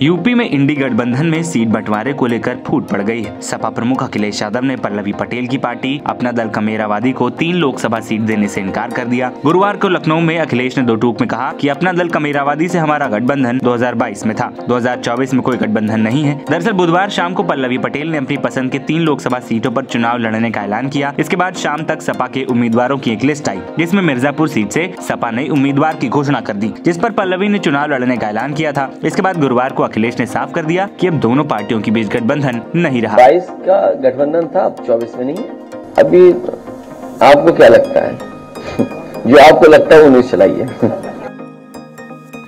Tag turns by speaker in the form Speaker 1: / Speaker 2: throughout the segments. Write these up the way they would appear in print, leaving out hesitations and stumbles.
Speaker 1: UP में इंडी गठबंधन में सीट बंटवारे को लेकर फूट पड़ गई है। सपा प्रमुख अखिलेश यादव ने पल्लवी पटेल की पार्टी अपना दल कमेरावादी को 3 लोकसभा सीट देने से इनकार कर दिया। गुरुवार को लखनऊ में अखिलेश ने 2 टूक में कहा कि अपना दल कमेरावादी से हमारा गठबंधन 2022 में था, 2024 में कोई गठबंधन नहीं है। दरअसल बुधवार शाम को पल्लवी पटेल ने अपनी पसंद के 3 लोकसभा सीटों पर चुनाव लड़ने का ऐलान किया। इसके बाद शाम तक सपा के उम्मीदवारों की एक लिस्ट आई, जिसमें मिर्जापुर सीट से सपा ने उम्मीदवार की घोषणा कर दी, जिस पर पल्लवी ने चुनाव लड़ने का ऐलान किया था। इसके बाद गुरुवार को अखिलेश ने साफ कर दिया कि अब दोनों पार्टियों के बीच गठबंधन नहीं रहा।
Speaker 2: 22 का गठबंधन था, अब 24 में नहीं है। अभी आपको क्या लगता है? जो आपको लगता है वो न्यूज़ चलाइए।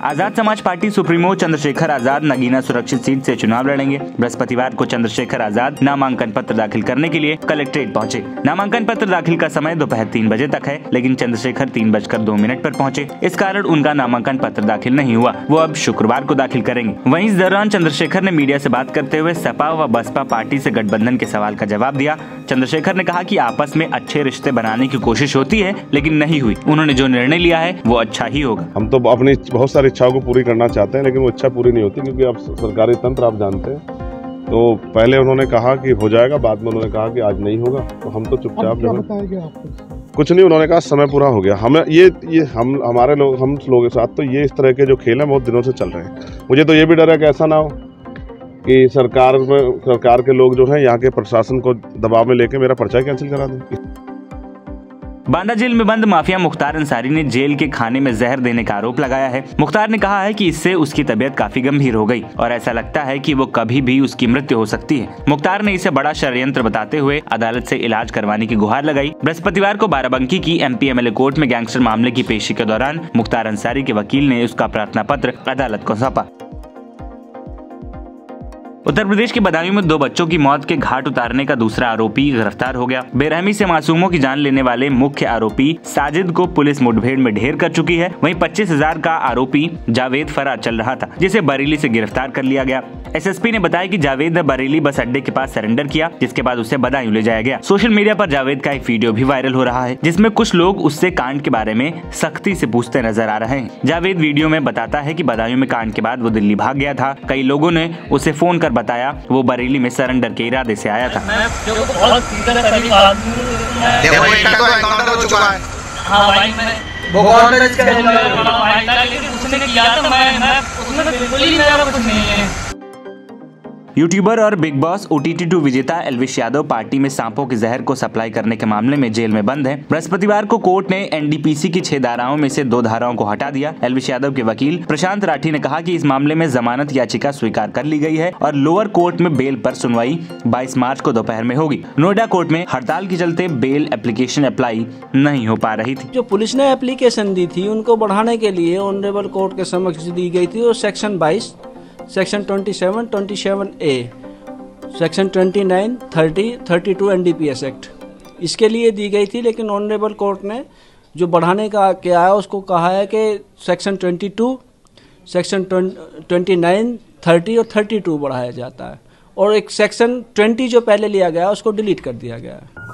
Speaker 1: आजाद समाज पार्टी सुप्रीमो चंद्रशेखर आजाद नगीना सुरक्षित सीट से चुनाव लड़ेंगे। बृहस्पतिवार को चंद्रशेखर आजाद नामांकन पत्र दाखिल करने के लिए कलेक्ट्रेट पहुंचे। नामांकन पत्र दाखिल का समय दोपहर 3 बजे तक है, लेकिन चंद्रशेखर 3:02 पर पहुंचे। इस कारण उनका नामांकन पत्र दाखिल नहीं हुआ। वो अब शुक्रवार को दाखिल करेंगे। वहीं इस दौरान चंद्रशेखर ने मीडिया से बात करते हुए सपा व बसपा पार्टी से गठबंधन के सवाल का जवाब दिया। चंद्रशेखर ने कहा कि आपस में अच्छे रिश्ते बनाने की कोशिश होती है, लेकिन नहीं हुई। उन्होंने जो निर्णय लिया है वो अच्छा ही होगा।
Speaker 3: हम तो अपनी बहुत सारी इच्छाओं को पूरी करना चाहते हैं, लेकिन वो इच्छा पूरी नहीं होती, क्योंकि अब सरकारी तंत्र आप जानते हैं। तो पहले उन्होंने कहा कि हो जाएगा, बाद में उन्होंने कहा कि आज नहीं होगा, तो हम तो चुपचाप जो कुछ नहीं, उन्होंने कहा समय पूरा हो गया। हमें ये हम लोगों के साथ तो ये इस तरह के जो खेल हैं बहुत दिनों से चल रहे हैं। मुझे तो ये भी डर है कि ऐसा ना हो कि सरकार के लोग जो हैं यहाँ के प्रशासन को दबाव में लेके मेरा पर्चा कैंसिल करा दें।
Speaker 1: बांदा जेल में बंद माफिया मुख्तार अंसारी ने जेल के खाने में जहर देने का आरोप लगाया है। मुख्तार ने कहा है कि इससे उसकी तबीयत काफी गंभीर हो गई और ऐसा लगता है कि वो कभी भी उसकी मृत्यु हो सकती है। मुख्तार ने इसे बड़ा षड्यंत्र बताते हुए अदालत से इलाज करवाने की गुहार लगाई। बृहस्पतिवार को बाराबंकी की MP MLA कोर्ट में गैंगस्टर मामले की पेशी के दौरान मुख्तार अंसारी के वकील ने उसका प्रार्थना पत्र अदालत को सौंपा। उत्तर प्रदेश के बदायूं में 2 बच्चों की मौत के घाट उतारने का दूसरा आरोपी गिरफ्तार हो गया। बेरहमी से मासूमों की जान लेने वाले मुख्य आरोपी साजिद को पुलिस मुठभेड़ में ढेर कर चुकी है। वहीं 25,000 का आरोपी जावेद फरार चल रहा था, जिसे बरेली से गिरफ्तार कर लिया गया। SSP ने बताया कि जावेद ने बरेली बस अड्डे के पास सरेंडर किया, जिसके बाद उसे बदायूं ले जाया गया। सोशल मीडिया पर जावेद का एक वीडियो भी वायरल हो रहा है, जिसमें कुछ लोग उससे कांड के बारे में सख्ती से पूछते नजर आ रहे हैं। जावेद वीडियो में बताता है कि बदायूं में कांड के बाद वो दिल्ली भाग गया था। कई लोगों ने उसे फोन कर बताया वो बरेली में सरेंडर के इरादे से आया था। यूट्यूबर और बिग बॉस OTT 2 विजेता एल्विश यादव पार्टी में सांपों के जहर को सप्लाई करने के मामले में जेल में बंद है। बृहस्पतिवार को कोर्ट ने NDPC की 6 धाराओं में से 2 धाराओं को हटा दिया। एल्विश यादव के वकील प्रशांत राठी ने कहा कि इस मामले में जमानत याचिका स्वीकार कर ली गई है और लोअर कोर्ट में बेल पर सुनवाई 22 मार्च को दोपहर में होगी। नोएडा कोर्ट में हड़ताल के चलते बेल एप्लीकेशन अप्लाई नहीं हो पा रही थी।
Speaker 4: जो पुलिस ने एप्लीकेशन दी थी उनको बढ़ाने के लिए ऑनरेबल कोर्ट के समक्ष दी गई थी, और section 22, section 27, 27A, section 29, 30, 32 NDPS act इसके लिए दी गई थी। लेकिन ऑनरेबल कोर्ट ने जो बढ़ाने का क्या है उसको कहा है कि सेक्शन 22, सेक्शन 29, 30 और 32 बढ़ाया जाता है, और एक सेक्शन 20 जो पहले लिया गया उसको डिलीट कर दिया गया है।